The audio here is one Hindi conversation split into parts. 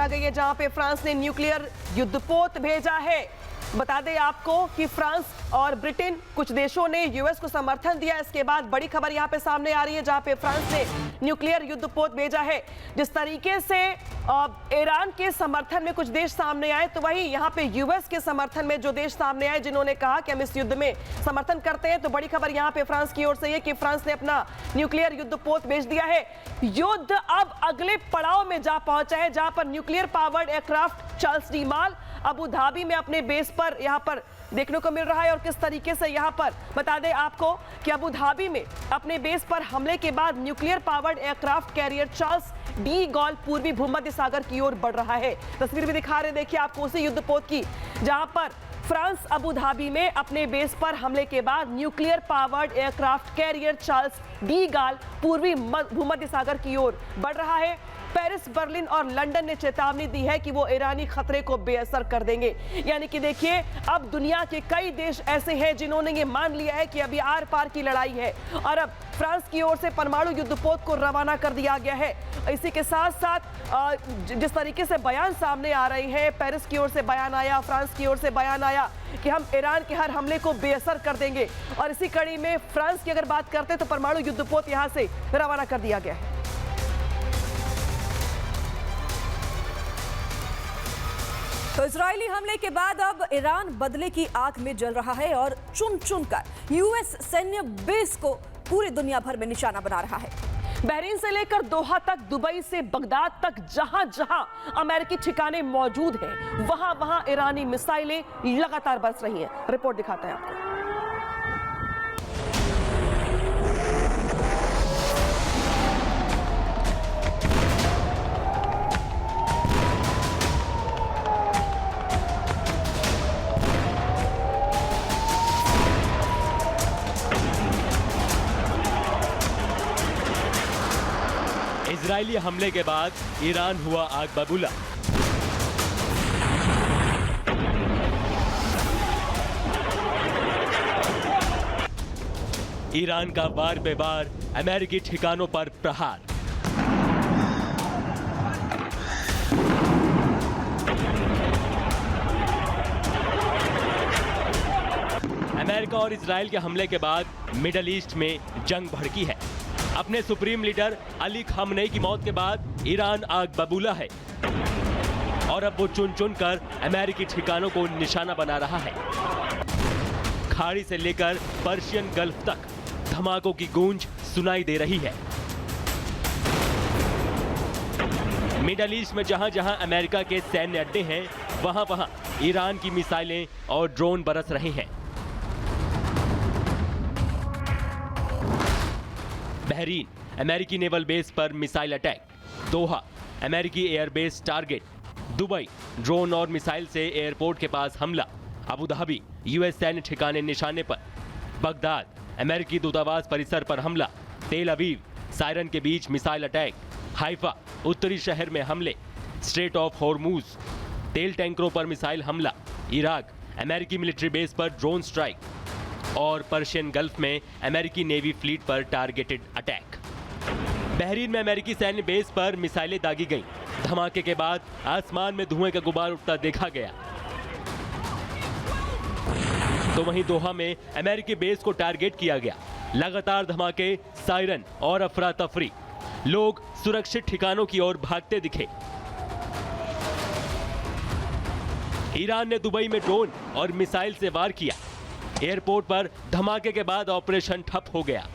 आ गई है जहां पे फ्रांस ने न्यूक्लियर युद्धपोत भेजा है। बता दें आपको कि फ्रांस और ब्रिटेन कुछ देशों ने यूएस को समर्थन दिया। इसके बाद बड़ी खबर यहां पे सामने आ रही है जहां पे फ्रांस ने न्यूक्लियर युद्धपोत भेजा है। जिस तरीके से ईरान के समर्थन में कुछ देश सामने आए, तो वही यहां पे यूएस के समर्थन में जो देश सामने आए जिन्होंने कहा कि हम इस युद्ध में समर्थन करते हैं, तो बड़ी खबर यहां पे फ्रांस की ओर से है कि फ्रांस ने अपना न्यूक्लियर युद्धपोत भेज दिया है। युद्ध अब अगले पड़ाव में जा पहुंचा है जहां पर nuclear powered aircraft Charles de माल अबू धाबी में अपने बेस पर यहां पर देखने को मिल रहा है। और किस तरीके से यहां पर बता दें आपको कि अबू धाबी में अपने बेस पर हमले के बाद nuclear powered aircraft carrier Charles de Gaulle पूर्वी भूमध्य सागर की ओर बढ़ रहा है। तस्वीर भी दिखा रहे, देखिए आपको उसी युद्धपोत की जहां पर फ्रांस अबू धाबी में अपने बेस पर हमले के बाद nuclear powered aircraft carrier Charles de Gaulle पूर्वी भूमध्य सागर की ओर बढ़ रहा है। पेरिस, बर्लिन और लंदन ने चेतावनी दी है कि वो ईरानी खतरे को बेअसर कर देंगे। यानी कि देखिए, अब दुनिया के कई देश ऐसे हैं जिन्होंने ये मान लिया है कि अभी आर पार की लड़ाई है और अब फ्रांस की ओर से परमाणु युद्धपोत को रवाना कर दिया गया है। इसी के साथ साथ जिस तरीके से बयान सामने आ रहे हैं, पेरिस की ओर से बयान आया, फ्रांस की ओर से बयान आया कि हम ईरान के हर हमले को बेअसर कर देंगे। और इसी कड़ी में फ्रांस की अगर बात करते हैं तो परमाणु युद्धपोत यहां से रवाना कर दिया गया है। तो इजरायली हमले के बाद अब ईरान बदले की आग में जल रहा है और चुन चुनकर यूएस सैन्य बेस को पूरी दुनिया भर में निशाना बना रहा है। बहरीन से लेकर दोहा तक, दुबई से बगदाद तक, जहां जहां अमेरिकी ठिकाने मौजूद हैं, वहां वहां ईरानी मिसाइलें लगातार बरस रही हैं। रिपोर्ट दिखाते हैं आपको। इजरायली हमले के बाद ईरान हुआ आग बबूला। ईरान का बार पे बार अमेरिकी ठिकानों पर प्रहार। अमेरिका और इजरायल के हमले के बाद मिडल ईस्ट में जंग भड़की है। अपने सुप्रीम लीडर अली खामनेई की मौत के बाद ईरान आग बबूला है और अब वो चुन चुन कर अमेरिकी ठिकानों को निशाना बना रहा है। खाड़ी से लेकर पर्शियन गल्फ तक धमाकों की गूंज सुनाई दे रही है। मिडल ईस्ट में जहां जहां अमेरिका के सैन्य अड्डे हैं, वहां वहां ईरान की मिसाइलें और ड्रोन बरस रहे हैं। बहरीन, अमेरिकी नेवल बेस पर मिसाइल अटैक। दोहा, अमेरिकी एयरबेस टारगेट। दुबई, ड्रोन और मिसाइल से एयरपोर्ट के पास हमला। अबू धाबी, यूएस सैन्य ठिकाने निशाने पर। बगदाद, अमेरिकी दूतावास परिसर पर हमला। तेल अवीव, सायरन के बीच मिसाइल अटैक। हाइफा, उत्तरी शहर में हमले। स्ट्रेट ऑफ हॉर्मूज, तेल टैंकरों पर मिसाइल हमला। इराक, अमेरिकी मिलिट्री बेस पर ड्रोन स्ट्राइक। और पर्शियन गल्फ में अमेरिकी नेवी फ्लीट पर टारगेटेड अटैक। बहरीन में अमेरिकी सैन्य बेस पर मिसाइलें दागी गईं। धमाके के बाद आसमान में धुएं का गुबार उठता देखा गया। तो वहीं दोहा में अमेरिकी बेस को टारगेट किया गया। लगातार धमाके, सायरन और अफरा तफरी। लोग सुरक्षित ठिकानों की ओर भागते दिखे। ईरान ने दुबई में ड्रोन और मिसाइल से वार किया। एयरपोर्ट पर धमाके के बाद ऑपरेशन ठप हो गया।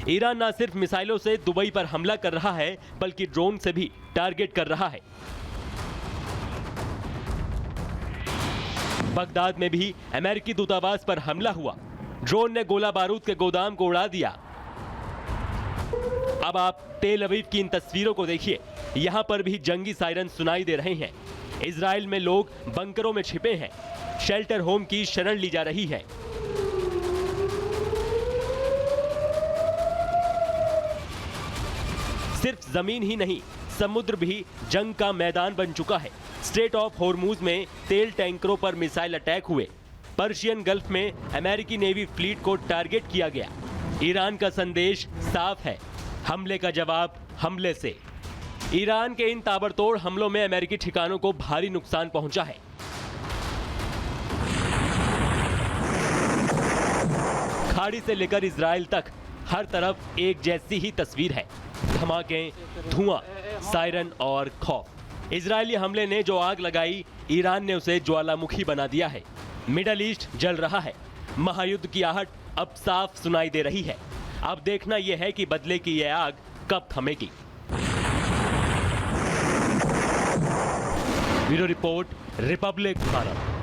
ईरान न सिर्फ मिसाइलों से दुबई पर हमला कर रहा है, बल्कि ड्रोन से भी टारगेट कर रहा है। बगदाद में भी अमेरिकी दूतावास पर हमला हुआ। ड्रोन ने गोला बारूद के गोदाम को उड़ा दिया। अब आप तेल अवीव की इन तस्वीरों को देखिए। यहां पर भी जंगी सायरन सुनाई दे रहे हैं। इजराइल में लोग बंकरों में छिपे हैं। शेल्टर होम की शरण ली जा रही है। सिर्फ जमीन ही नहीं, समुद्र भी जंग का मैदान बन चुका है। स्ट्रेट ऑफ हॉर्मूज में तेल टैंकरों पर मिसाइल अटैक हुए। पर्शियन गल्फ में अमेरिकी नेवी फ्लीट को टारगेट किया गया। ईरान का संदेश साफ है, हमले का जवाब हमले से। ईरान के इन ताबड़तोड़ हमलों में अमेरिकी ठिकानों को भारी नुकसान पहुंचा है। खाड़ी से लेकर इजराइल तक हर तरफ एक जैसी ही तस्वीर है, धमाके, धुआं, सायरन और खौफ। इजरायली हमले ने जो आग लगाई, ईरान ने उसे ज्वालामुखी बना दिया है। मिडल ईस्ट जल रहा है। महायुद्ध की आहट अब साफ सुनाई दे रही है। अब देखना यह है कि बदले की यह आग कब थमेगी। Bureau report, Republic Bharat.